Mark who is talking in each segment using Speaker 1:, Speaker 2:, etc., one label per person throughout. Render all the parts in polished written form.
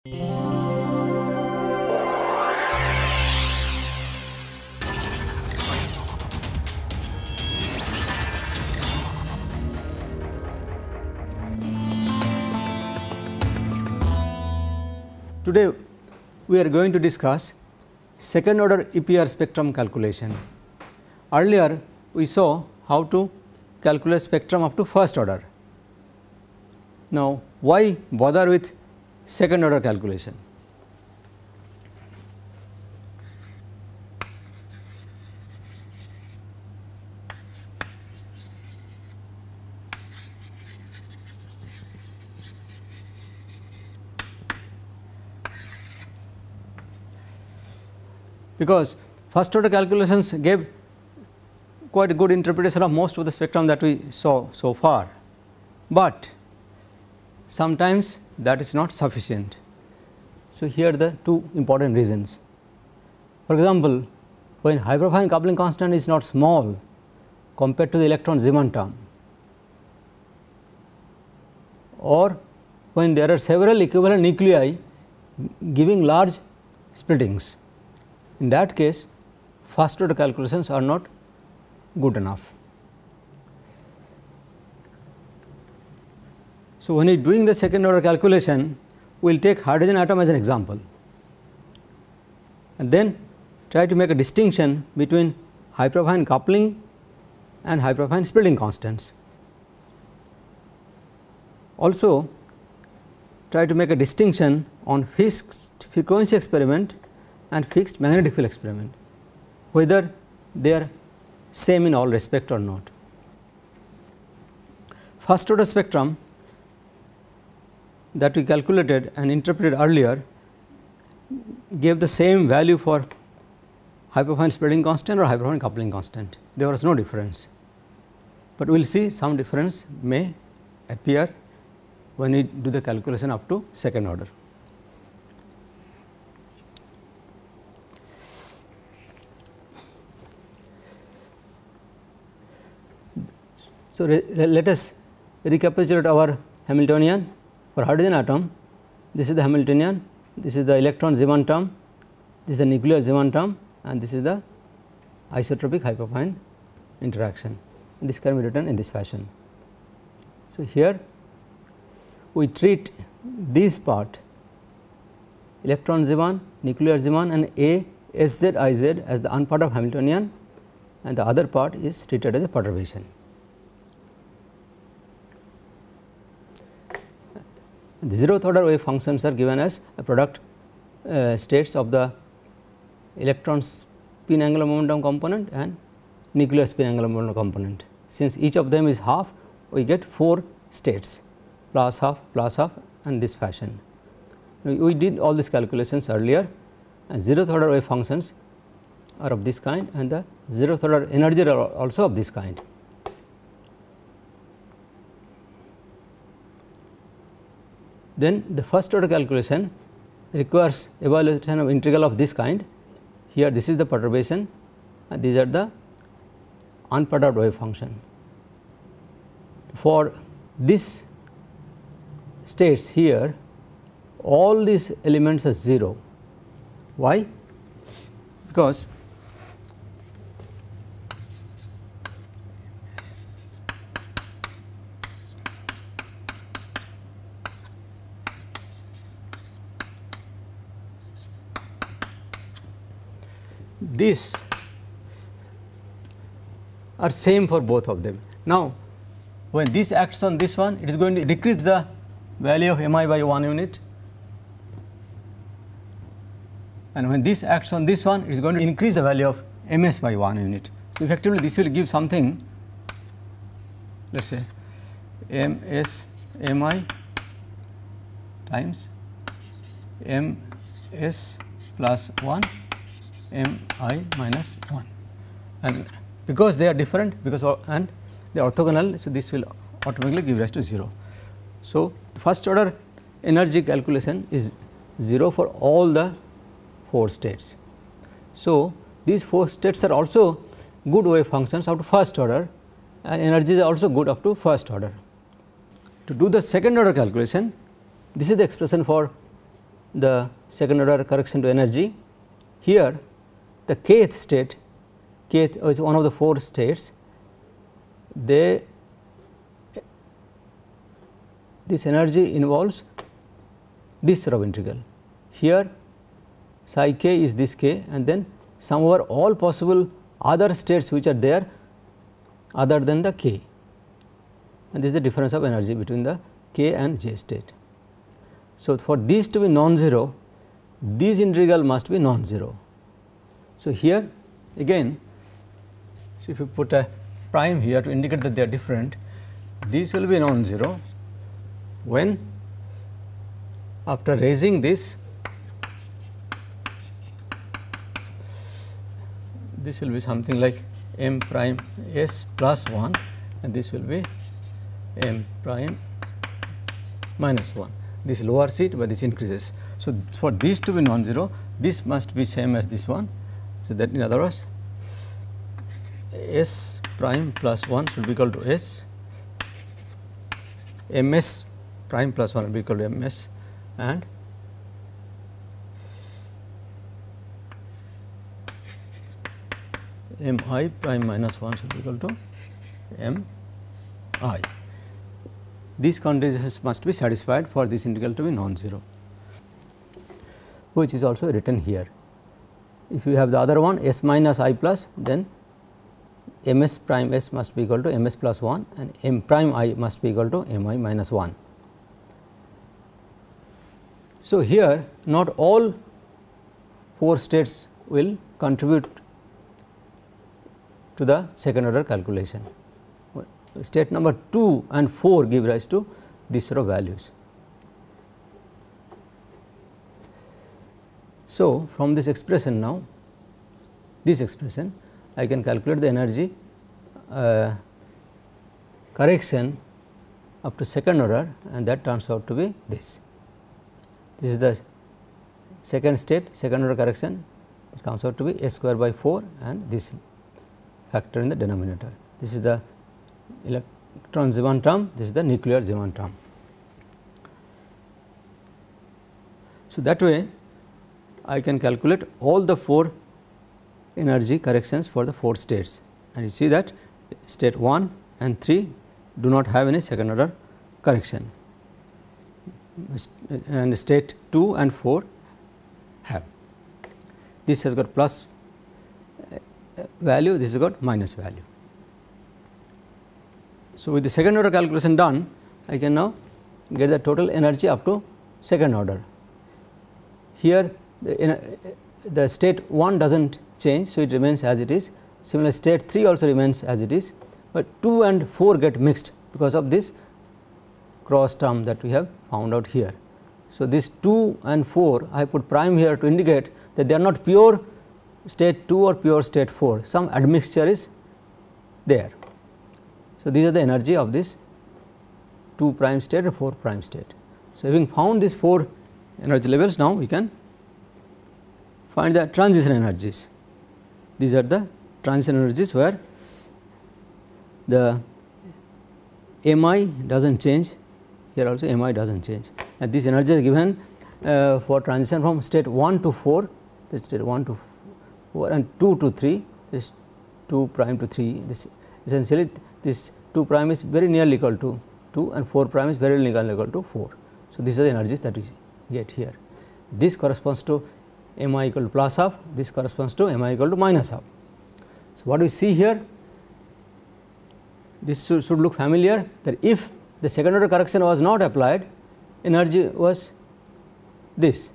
Speaker 1: Today we are going to discuss second order EPR spectrum calculation. Earlier we saw how to calculate spectrum up to first order. Now why bother with second order calculation? Because first order calculations gave quite a good interpretation of most of the spectrum that we saw so far, but sometimes that is not sufficient. So, here are the two important reasons. For example, when hyperfine coupling constant is not small compared to the electron Zeeman term, or when there are several equivalent nuclei giving large splittings, in that case first order calculations are not good enough. So, when we are doing the second order calculation, we will take hydrogen atom as an example and then try to make a distinction between hyperfine coupling and hyperfine splitting constants. Also try to make a distinction on fixed frequency experiment and fixed magnetic field experiment, whether they are same in all respect or not. First order spectrum that we calculated and interpreted earlier gave the same value for hyperfine splitting constant or hyperfine coupling constant. There was no difference, but we will see some difference may appear when we do the calculation up to second order. So, let us recapitulate our Hamiltonian for hydrogen atom. This is the Hamiltonian, this is the electron Zeeman term, this is the nuclear Zeeman term, and this is the isotropic hyperfine interaction. And this can be written in this fashion. So, here we treat this part electron Zeeman, nuclear Zeeman and A S Z I Z as the unpart of Hamiltonian, and the other part is treated as a perturbation. The zeroth order wave functions are given as a product states of the electron spin angular momentum component and nuclear spin angular momentum component. Since each of them is half, we get 4 states plus half and this fashion. We did all these calculations earlier, and zeroth order wave functions are of this kind and the zeroth order energy are also of this kind. Then the first order calculation requires evaluation of integral of this kind. Here this is the perturbation and these are the unperturbed wave function. For this states here, all these elements are 0. Why? Because these are same for both of them. Now, when this acts on this one, it is going to decrease the value of Mi by 1 unit, and when this acts on this one, it is going to increase the value of Ms by 1 unit. So, effectively this will give something, let us say Ms Mi times Ms plus 1 Mi minus 1, and because they are different and they are orthogonal, so this will automatically give rise to 0. So, first order energy calculation is 0 for all the 4 states. So, these 4 states are also good wave functions up to first order, and energies are also good up to first order. To do the second order calculation, this is the expression for the second order correction to energy. Here the kth state, kth is one of the 4 states, this energy involves this sort of integral. Here psi k is this k, and then sum over all possible other states which are there other than the k, and this is the difference of energy between the k and j state. So, for these to be non-zero, this integral must be non-zero. So, here again, so if you put a prime here to indicate that they are different, this will be non-zero when after raising this, this will be something like m prime s plus 1, and this will be m prime minus 1. This lowers it, but this increases. So, for this to be non-zero, this must be same as this one. So, that in other words, s prime plus 1 should be equal to s, ms prime plus 1 will be equal to ms, and mi prime minus 1 should be equal to mi. These conditions must be satisfied for this integral to be non-zero, which is also written here. If you have the other one s minus I plus, then ms prime s must be equal to ms plus 1, and m prime I must be equal to mi minus 1. So, here not all 4 states will contribute to the second order calculation. State number 2 and 4 give rise to these sort of values. So, from this expression now, this expression I can calculate the energy correction up to second order, and that turns out to be this. This is the second state, second order correction, it comes out to be s square by 4 and this factor in the denominator. This is the electron Zeeman term, this is the nuclear Zeeman term. So, that way I can calculate all the 4 energy corrections for the 4 states, and you see that state 1 and 3 do not have any second order correction, and state 2 and 4 have. This has got plus value, this has got minus value. So, with the second order calculation done, I can now get the total energy up to second order. Here the state 1 does not change, so it remains as it is. Similarly, state 3 also remains as it is, but 2 and 4 get mixed because of this cross term that we have found out here. So, this 2 and 4 I put prime here to indicate that they are not pure state 2 or pure state 4, some admixture is there. So, these are the energy of this 2 prime state or 4 prime state. So, having found these 4 energy levels, now we can find the transition energies. These are the transition energies where the mi does not change, here also mi does not change, and these energies are given for transition from state 1 to 4, this state 1 to 4 and 2 to 3, this 2 prime to 3, this essentially this 2 prime is very nearly equal to 2 and 4 prime is very nearly equal to 4. So, these are the energies that we get here. This corresponds to mi equal to plus half, this corresponds to mi equal to minus half. So, what we see here, this should look familiar, that if the second order correction was not applied, energy was this,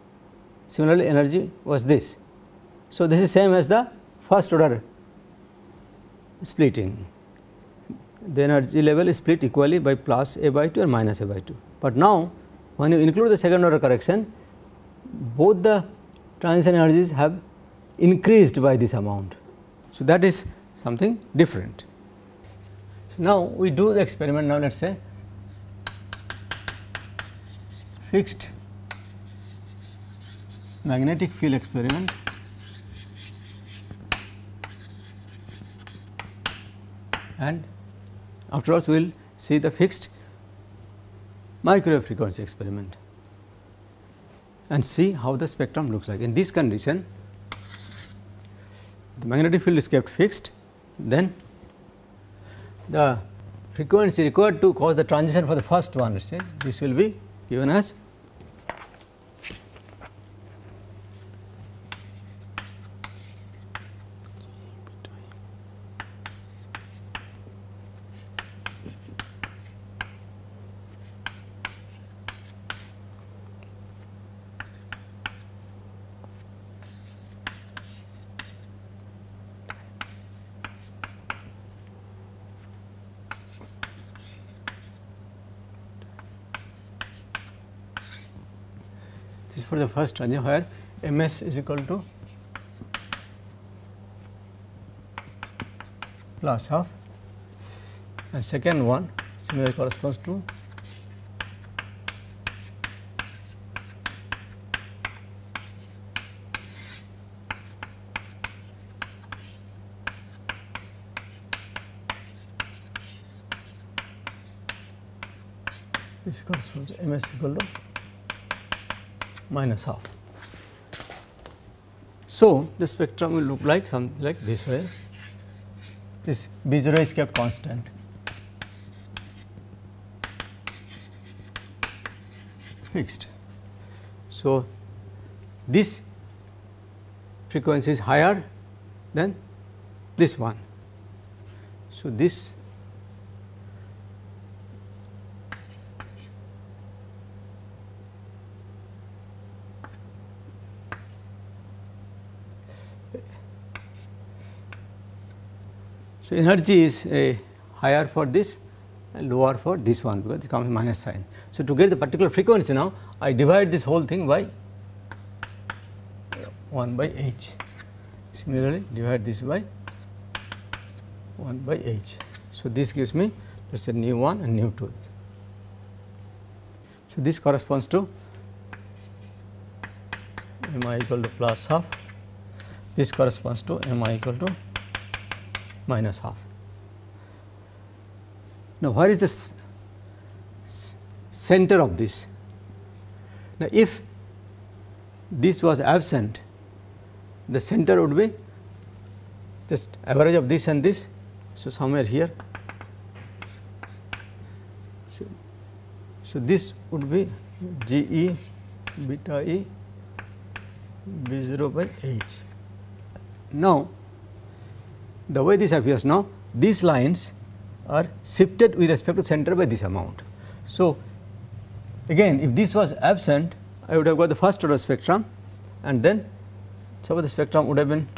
Speaker 1: similarly energy was this. So, this is same as the first order splitting, the energy level is split equally by plus a by 2 and minus a by 2. But now, when you include the second order correction, both the transition energies have increased by this amount. So, that is something different. So, now we do the experiment. Now, let us say fixed magnetic field experiment, and afterwards we will see the fixed microwave frequency experiment. and see how the spectrum looks like. In this condition, the magnetic field is kept fixed, then the frequency required to cause the transition for the first one, let us say this will be given as for the first transition where ms is equal to plus half, and second one similarly corresponds to this corresponds to ms equal to minus half. So, the spectrum will look like something like this way. This B0 is kept constant. Fixed. So, this frequency is higher than this one. So, this so energy is higher for this and lower for this one because it comes minus sign. So, to get the particular frequency now I divide this whole thing by 1 by h. Similarly, divide this by 1 by h. So, this gives me let us say nu 1 and nu 2. So, this corresponds to mi equal to plus half, this corresponds to mi equal to minus half. Now, where is the center of this? Now, if this was absent, the center would be just average of this and this. So, somewhere here. So, this would be G E beta E B 0 by H. Now, the way this appears now, these lines are shifted with respect to center by this amount. So, again if this was absent, I would have got the first order spectrum, and then some of the spectrum would have been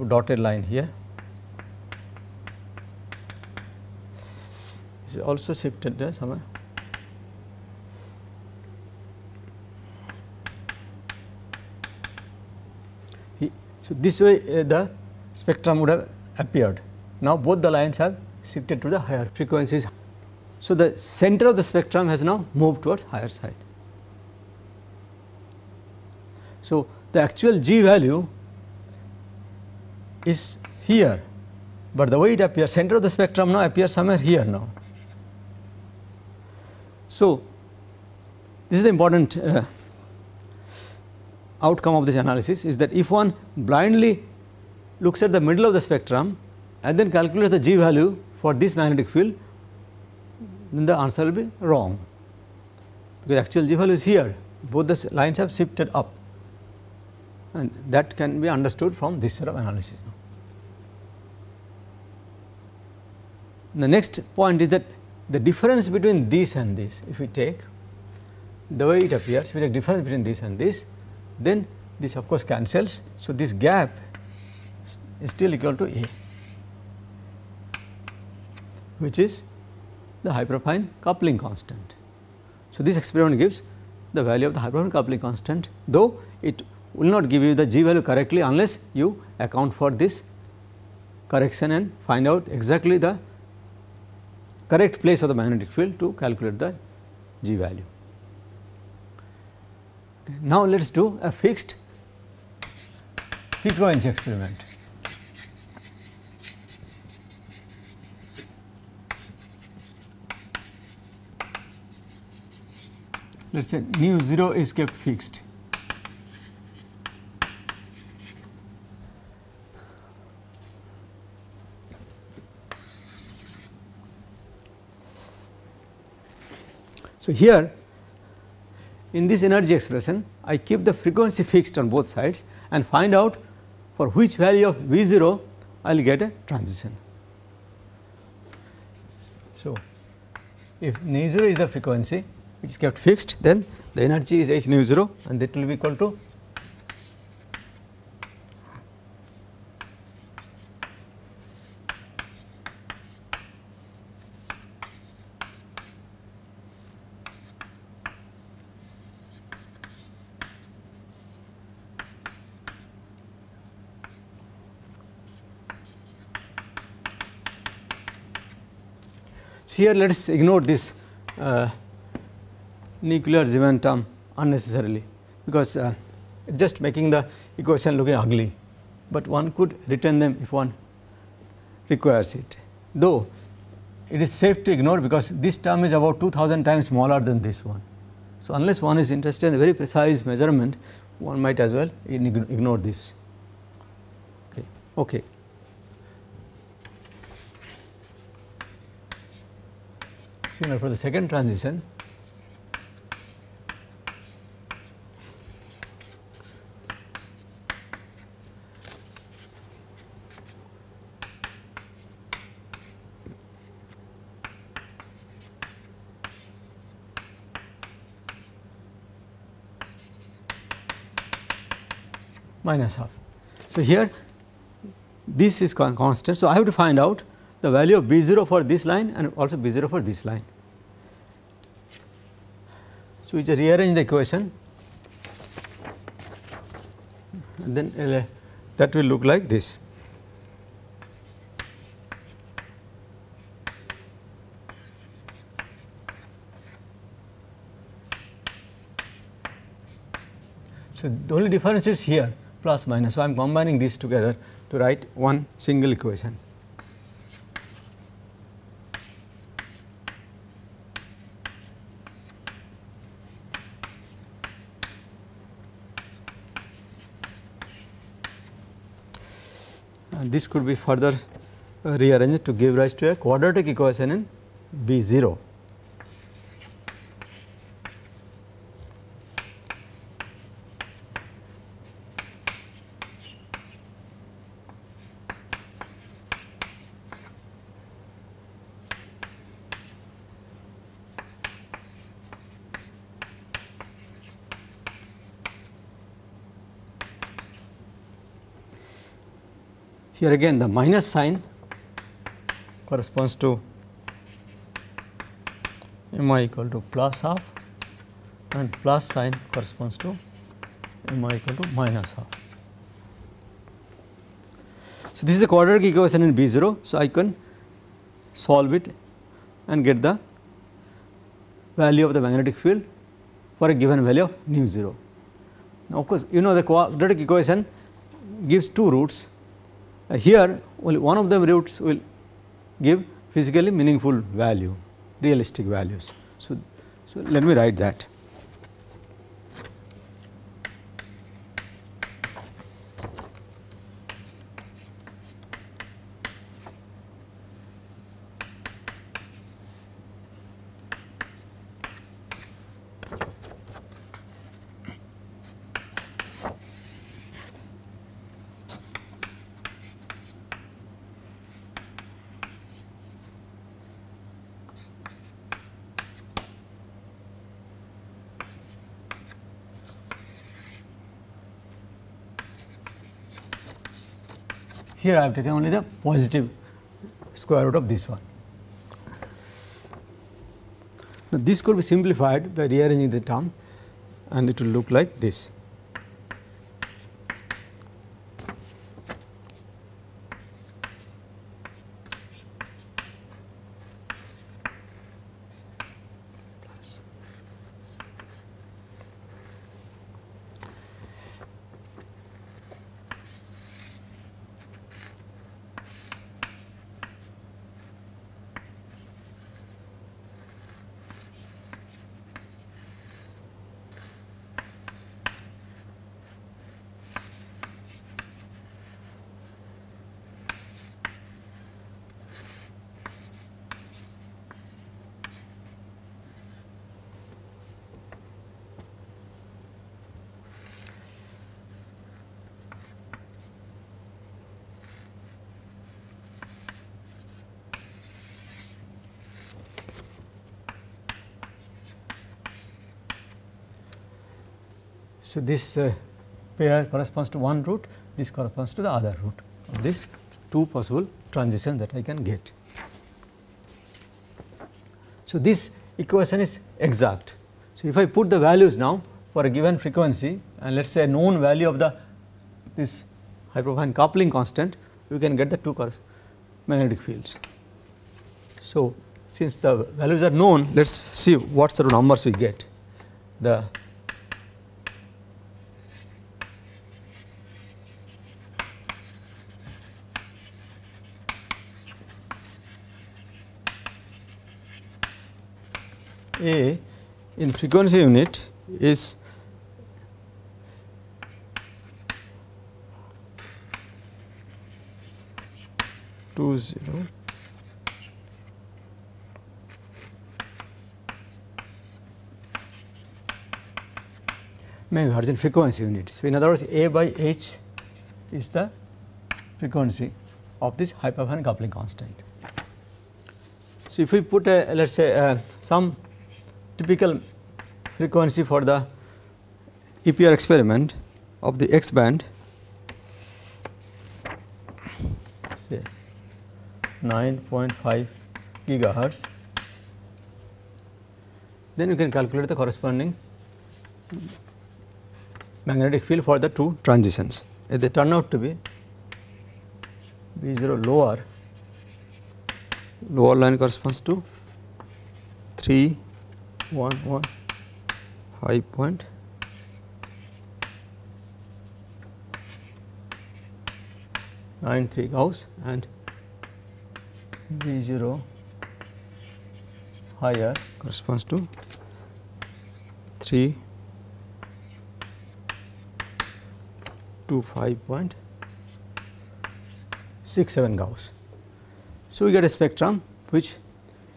Speaker 1: dotted line here. This is also shifted there somewhere. So, this way the spectrum would have appeared. Now, both the lines have shifted to the higher frequencies. So, the center of the spectrum has now moved towards higher side. So, the actual G value is here, but the way it appears, center of the spectrum now appears somewhere here now. So, this is the important outcome of this analysis, is that if one blindly looks at the middle of the spectrum and then calculates the G value for this magnetic field, then the answer will be wrong, because actual G value is here, both the lines have shifted up, and that can be understood from this sort of analysis. The next point is that the difference between this and this, if we take the way it appears, if we take difference between this and this, then this of course cancels. So, this gap is still equal to A, which is the hyperfine coupling constant. So, this experiment gives the value of the hyperfine coupling constant, though it will not give you the G value correctly unless you account for this correction and find out exactly the correct place of the magnetic field to calculate the G value. Now, let us do a fixed frequency experiment. let us say nu 0 is kept fixed. So, here in this energy expression I keep the frequency fixed on both sides and find out for which value of V 0 I will get a transition. So, if nu 0 is the frequency which is kept fixed, then the energy is h nu 0 and that will be equal to here let us ignore this nuclear Zeeman term unnecessarily, because just making the equation looking ugly, but one could retain them if one requires it, though it is safe to ignore because this term is about 2000 times smaller than this one. So, unless one is interested in a very precise measurement, one might as well ignore this. Okay. Similar for the second transition, minus half. So, here this is constant. So, I have to find out the value of B 0 for this line and also B 0 for this line. So, we just rearrange the equation and then that will look like this. So, the only difference is here plus minus. So, I am combining these together to write one single equation. And this could be further rearranged to give rise to a quadratic equation in B 0. Here again the minus sign corresponds to mi equal to plus half and plus sign corresponds to mi equal to minus half. So, this is the quadratic equation in B 0. So, I can solve it and get the value of the magnetic field for a given value of nu 0. Now, of course, you know the quadratic equation gives two roots. Here only one of the roots will give physically meaningful value, realistic values. So, let me write that. Here I have taken only the positive square root of this one. Now, this could be simplified by rearranging the term and it will look like this. So, this pair corresponds to one root, this corresponds to the other root of these two possible transitions that I can get. So, this equation is exact. So, if I put the values now for a given frequency and let us say a known value of this hyperfine coupling constant, we can get the two magnetic fields. So, since the values are known, let us see what sort of numbers we get. The A in frequency unit is two zero megahertz in frequency unit. So, in other words, A by H is the frequency of this hyperfine coupling constant. So, if we put a let us say some typical frequency for the EPR experiment of the X band, say 9.5 gigahertz, then you can calculate the corresponding magnetic field for the two transitions. If they turn out to be B0 lower line corresponds to 3.115.93 Gauss and B0 higher corresponds to 325.67 Gauss. So, we get a spectrum which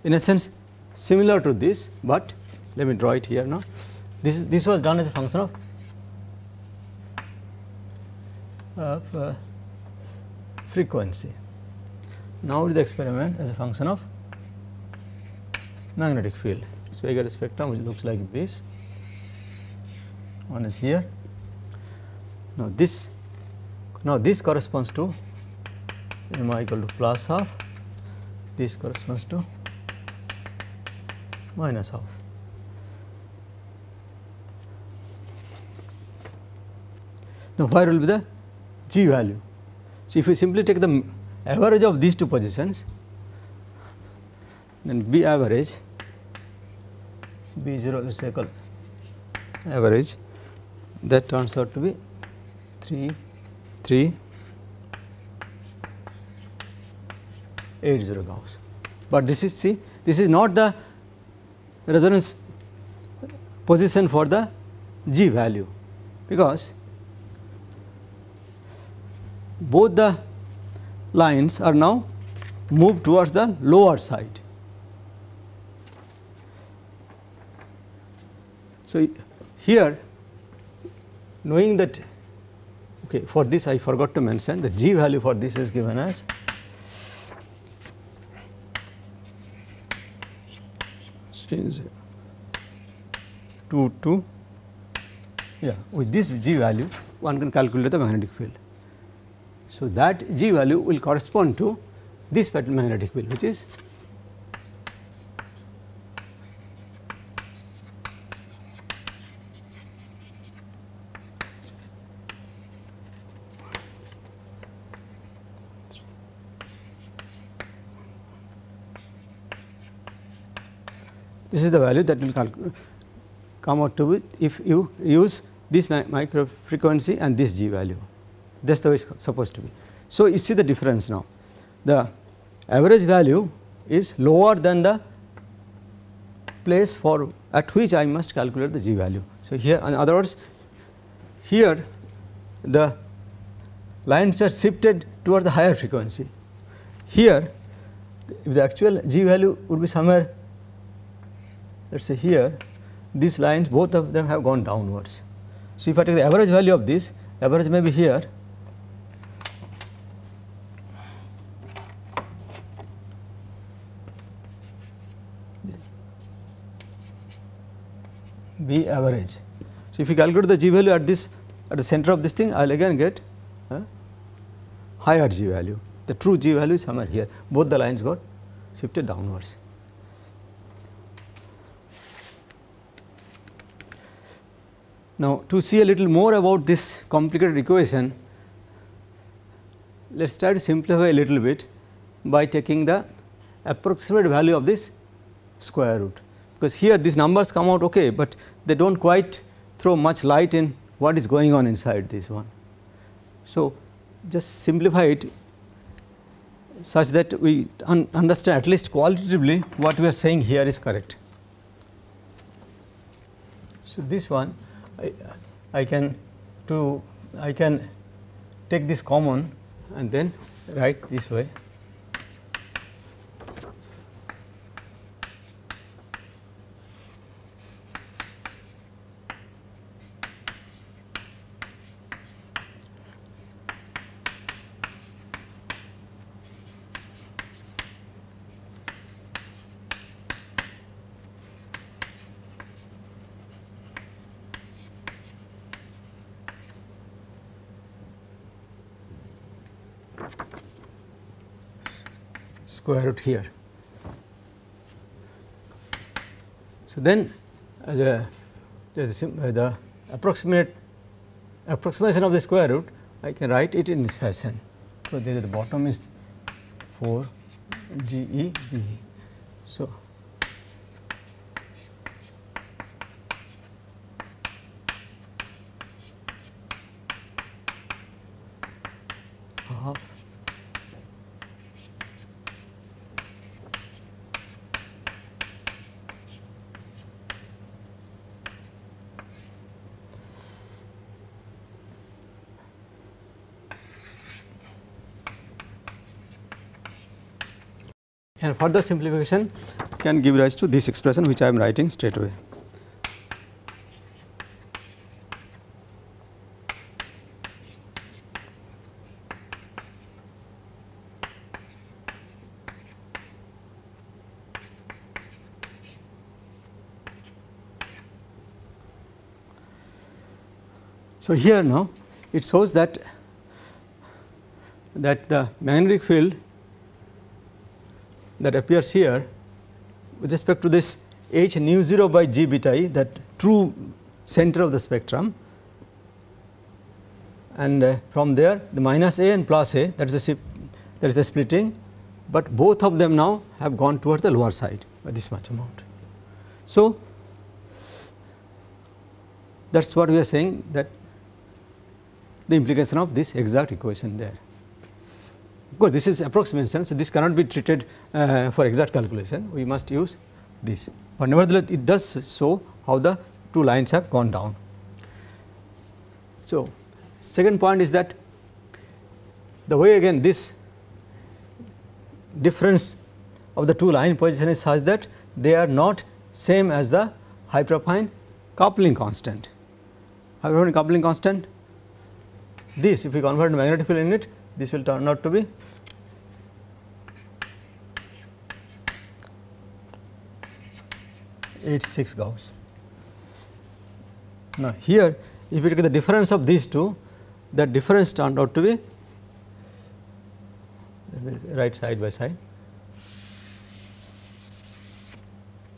Speaker 1: in a sense similar to this, but let me draw it here now. This was done as a function of frequency. Now, the experiment as a function of magnetic field. So, I get a spectrum which looks like this. One is here. Now, this corresponds to mi equal to plus half, this corresponds to minus half. Now, where will be the G value? So, if we simply take the average of these two positions, then B average, B0 let us say equal average, that turns out to be 3.80 Gauss. But this is, see, this is not the resonance position for the G value, because both the lines are now moved towards the lower side. So, here knowing that, okay, for this I forgot to mention the G value for this is given as with this G value one can calculate the magnetic field. So, that G value will correspond to this magnetic field, which is this is the value that will come out to be if you use this micro frequency and this G value. That is the way it is supposed to be. So, you see the difference now. The average value is lower than the place for at which I must calculate the G value. So, here in other words, here the lines are shifted towards the higher frequency. Here if the actual G value would be somewhere, let us say here, these lines both of them have gone downwards. So, if I take the average value of this, average may be here, B average. So, if you calculate the G value at this, at the center of this thing, I will again get a higher G value. The true G value is somewhere here, both the lines got shifted downwards. Now, to see a little more about this complicated equation, let us try to simplify a little bit by taking the approximate value of this square root, because here these numbers come out okay, but they do not quite throw much light in what is going on inside this one. So, just simplify it such that we understand at least qualitatively what we are saying here is correct. So, this one I can take this common and then write this way. Square root here. So, then as the approximation of the square root, I can write it in this fashion. So, there the bottom is 4 G E B E. So, half and further simplification can give rise to this expression which I am writing straight away. So, here now it shows that the magnetic field that appears here with respect to this h nu 0 by G beta E, that true center of the spectrum, and from there the minus A and plus A, that is the splitting, but both of them now have gone towards the lower side by this much amount. So, that is what we are saying, that the implication of this exact equation there. Of course, this is approximation, so this cannot be treated for exact calculation, we must use this, but nevertheless it does show how the two lines have gone down. So, second point is that the way again this difference of the two line position is such that they are not same as the hyperaffine coupling constant. Hyperaffine coupling constant, this if we convert to magnetic field unit, this will turn out to be H6 Gauss. Now, here if you take the difference of these two, that difference turned out to be, let me write side by side,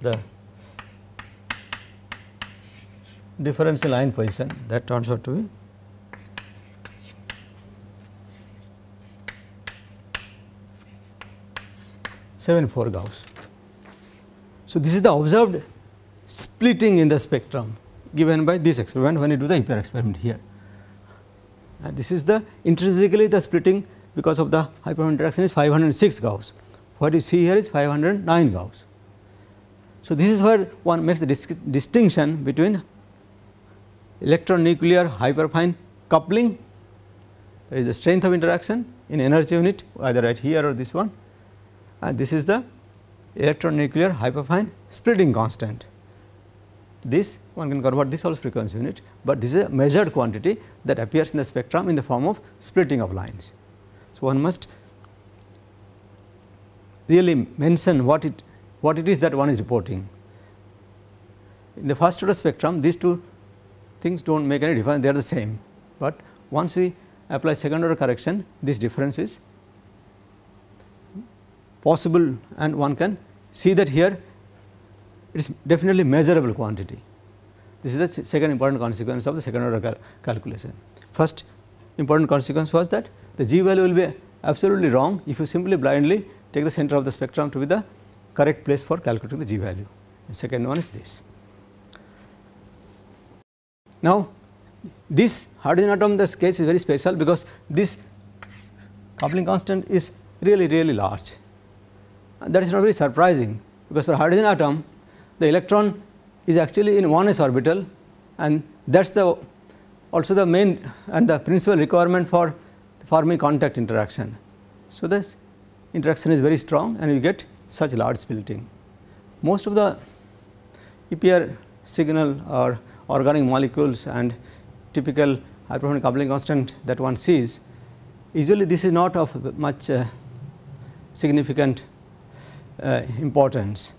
Speaker 1: the difference in line position, that turns out to be (7.4 Gauss). So, this is the observed splitting in the spectrum given by this experiment when you do the Iper experiment here. And this is the intrinsically the splitting because of the hyperaffine interaction is 506 Gauss. What you see here is 509 Gauss. So, this is where one makes the distinction between electron nuclear hyperaffine coupling, that is the strength of interaction in energy unit either right here or this one, and this is the electron nuclear hyperaffine splitting constant. This one can convert this also frequency unit, but this is a measured quantity that appears in the spectrum in the form of splitting of lines. So, one must really mention what it is that one is reporting. In the first order spectrum, these two things do not make any difference, they are the same, but once we apply second order correction, this difference is possible and one can see that here it is definitely measurable quantity. This is the second important consequence of the second order calculation. First important consequence was that the G value will be absolutely wrong if you simply blindly take the center of the spectrum to be the correct place for calculating the G value. The second one is this. Now, this hydrogen atom, this case is very special because this coupling constant is really large, and that is not very surprising because for hydrogen atom the electron is actually in 1s orbital, and that is the also the main and the principal requirement for forming contact interaction. So, this interaction is very strong and you get such large splitting. Most of the EPR signal or organic molecules and typical hypertonic coupling constant that one sees, usually this is not of much significant importance.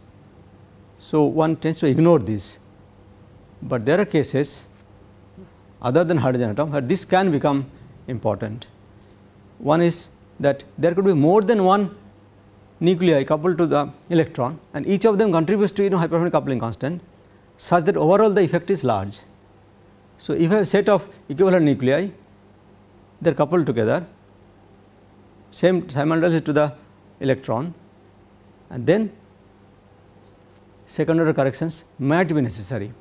Speaker 1: So, one tends to ignore this, but there are cases other than hydrogen atom where this can become important. One is that there could be more than one nuclei coupled to the electron, and each of them contributes to hypertonic coupling constant such that overall the effect is large. So, if I have a set of equivalent nuclei, they are coupled together simultaneously to the electron, and then second order corrections might be necessary.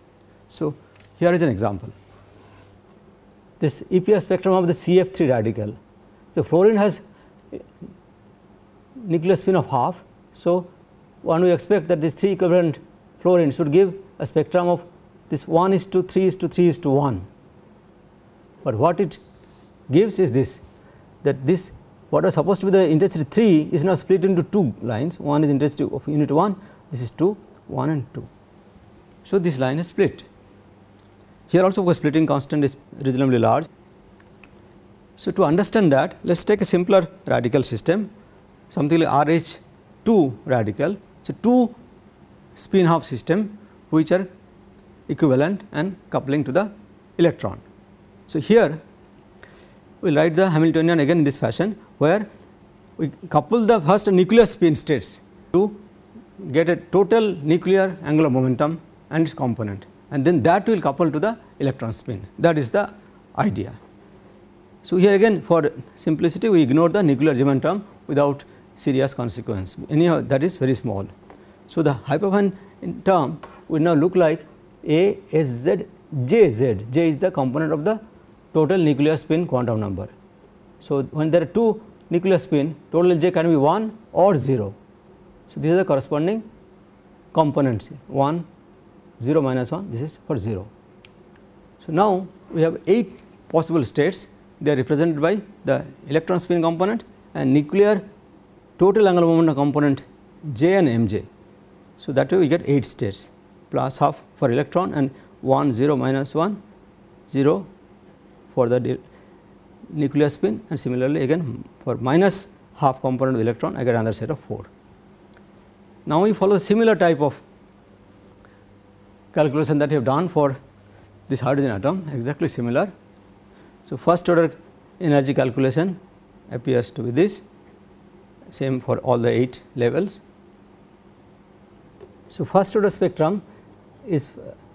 Speaker 1: So, here is an example. This EPR spectrum of the CF3 radical. So, fluorine has nuclear spin of half. So, one will expect that this 3 equivalent fluorine should give a spectrum of this 1:3:3:1, but what it gives is this, that this what was supposed to be the intensity 3 is now split into 2 lines. One is intensity of unit 1, this is 2, 1 and 2. So, this line is split. Here also the splitting constant is reasonably large. So, to understand that, let us take a simpler radical system, something like RH2 radical. So, 2 spin half system which are equivalent and coupling to the electron. So, here we will write the Hamiltonian again in this fashion, where we couple the first nuclear spin states to get a total nuclear angular momentum and its component, and then that will couple to the electron spin. That is the idea. So, here again for simplicity we ignore the nuclear Zeeman term without serious consequence, anyhow that is very small. So, the Hyperfine term will now look like A S Z J Z. J is the component of the total nuclear spin quantum number. So, when there are 2 nuclear spin, total J can be 1 or 0. So, these are the corresponding components 1, 0 minus 1, this is for 0. So, now we have 8 possible states, they are represented by the electron spin component and nuclear total angular momentum component J and Mj. So, that way we get 8 states plus half for electron and 1, 0 minus 1, 0 for the nuclear spin, and similarly again for minus half component of the electron I get another set of 4. Now, we follow a similar type of calculation that we have done for this hydrogen atom, exactly similar. So, first order energy calculation appears to be this, same for all the 8 levels. So, first order spectrum is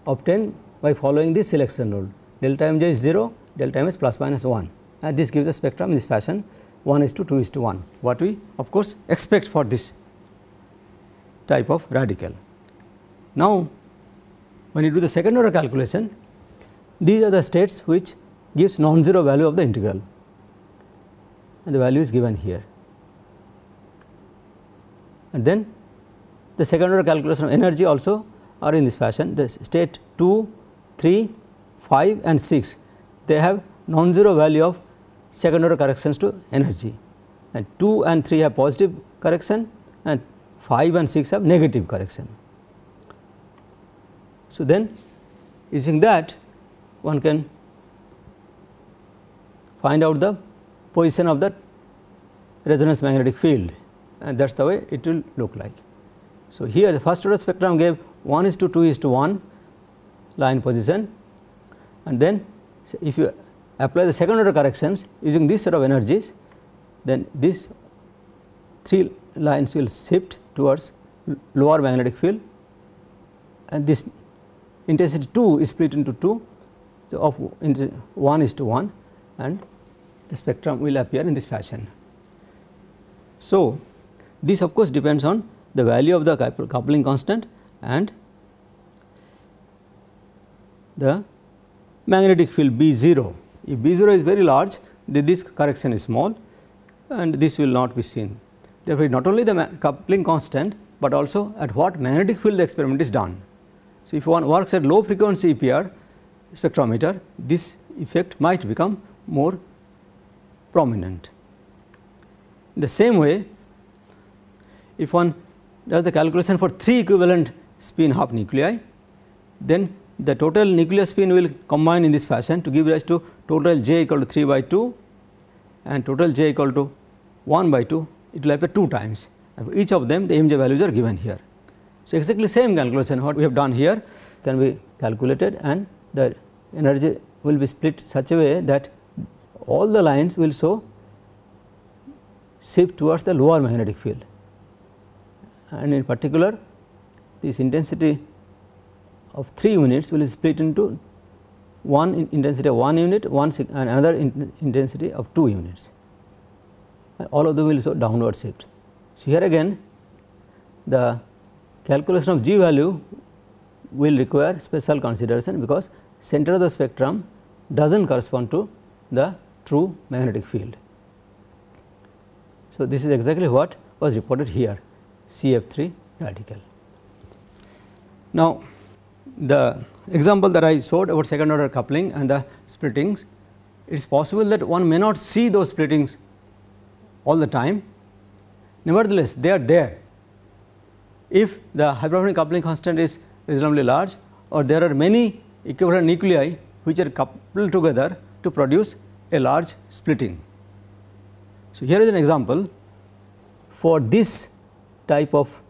Speaker 1: obtained by following this selection rule, delta Mj is 0, delta M is plus minus 1, and this gives a spectrum in this fashion 1:2:1, what we of course expect for this type of radical. Now, when you do the second order calculation, these are the states which gives non-zero value of the integral, and the value is given here. And then the second order calculation of energy also are in this fashion, the state 2, 3, 5 and 6, they have non-zero value of second order corrections to energy, and 2 and 3 have positive correction and 5 and 6 have negative correction. So, then using that one can find out the position of the resonance magnetic field, and that is the way it will look like. So, here the first order spectrum gave 1:2:1 line position, and then if you apply the second order corrections using this set of energies, then these 3 lines will shift towards lower magnetic field, and this intensity 2 is split into 2, so of 1:1, and the spectrum will appear in this fashion. So, this of course depends on the value of the coupling constant and the magnetic field B0. If B0 is very large, then this correction is small and this will not be seen. Therefore, not only the coupling constant, but also at what magnetic field the experiment is done. So, if one works at low frequency EPR spectrometer, this effect might become more prominent. In the same way, if one does the calculation for 3 equivalent spin half nuclei, then the total nuclear spin will combine in this fashion to give rise to total J equal to 3/2 and total J equal to 1/2. It will appear 2 times, and for each of them the MJ values are given here. So, exactly same calculation what we have done here can be calculated, and the energy will be split such a way that all the lines will show shift towards the lower magnetic field, and in particular this intensity of 3 units will be split into one intensity of 1 unit, and another intensity of 2 units, and all of them will show downward shift. So, here again the calculation of G value will require special consideration, because center of the spectrum does not correspond to the true magnetic field. So, this is exactly what was reported here, CF3 radical. Now, the example that I showed about second order coupling and the splittings, it is possible that one may not see those splittings all the time. Nevertheless, they are there. If the hypertrophic coupling constant is reasonably large, or there are many equivalent nuclei which are coupled together to produce a large splitting. So, here is an example for this type of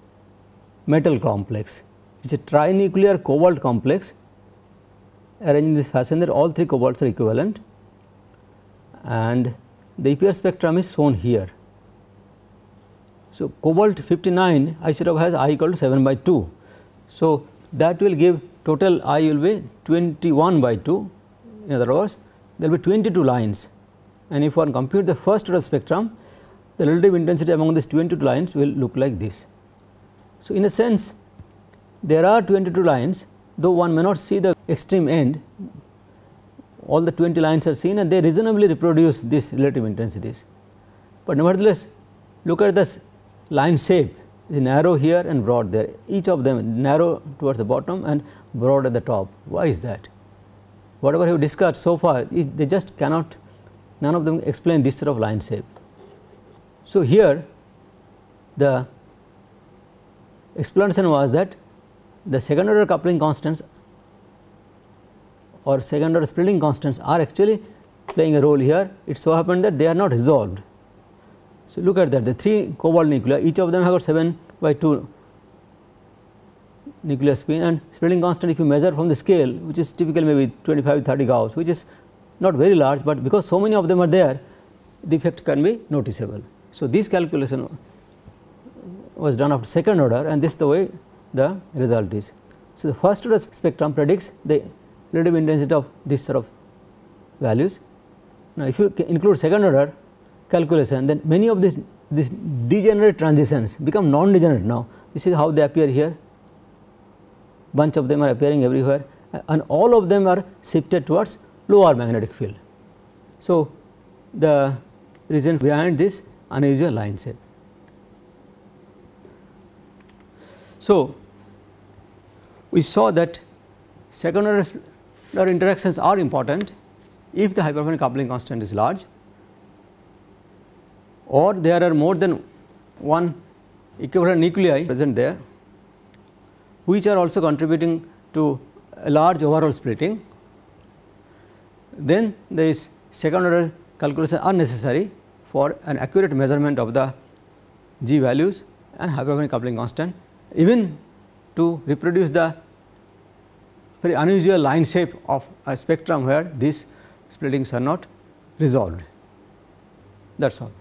Speaker 1: metal complex. It is a trinuclear cobalt complex arranged in this fashion that all 3 cobalts are equivalent, and the EPR spectrum is shown here. So, cobalt 59 isotope has I equal to 7/2. So, that will give total I will be 21/2. In other words, there will be 22 lines, and if one compute the first order spectrum, the relative intensity among these 22 lines will look like this. So, in a sense there are 22 lines, though one may not see the extreme end, all the 20 lines are seen and they reasonably reproduce these relative intensities. But nevertheless, look at this line shape, it is narrow here and broad there, each of them narrow towards the bottom and broad at the top. Why is that? Whatever we have discussed so far, they just cannot, none of them explain this sort of line shape. So, here the explanation was that the second order coupling constants or second order splitting constants are actually playing a role here. It so happened that they are not resolved. So, look at that, the 3 cobalt nuclei, each of them have got 7/2 nuclear spin, and splitting constant if you measure from the scale, which is typically maybe 25-30 Gauss, which is not very large, but because so many of them are there, the effect can be noticeable. So, this calculation was done after second order, and this is the way the result is. So, the first order spectrum predicts the relative intensity of this sort of values. Now, if you include second order calculation, then many of these degenerate transitions become non-degenerate now. This is how they appear here, bunch of them are appearing everywhere, and all of them are shifted towards lower magnetic field. So, the reason behind this unusual line shape. So, we saw that second order interactions are important if the hypertrophic coupling constant is large, or there are more than one equivalent nuclei present there, which are also contributing to a large overall splitting. Then there is second order calculation are necessary for an accurate measurement of the G values and hypertrophic coupling constant, even to reproduce the very unusual line shape of a spectrum where these splittings are not resolved. That is all.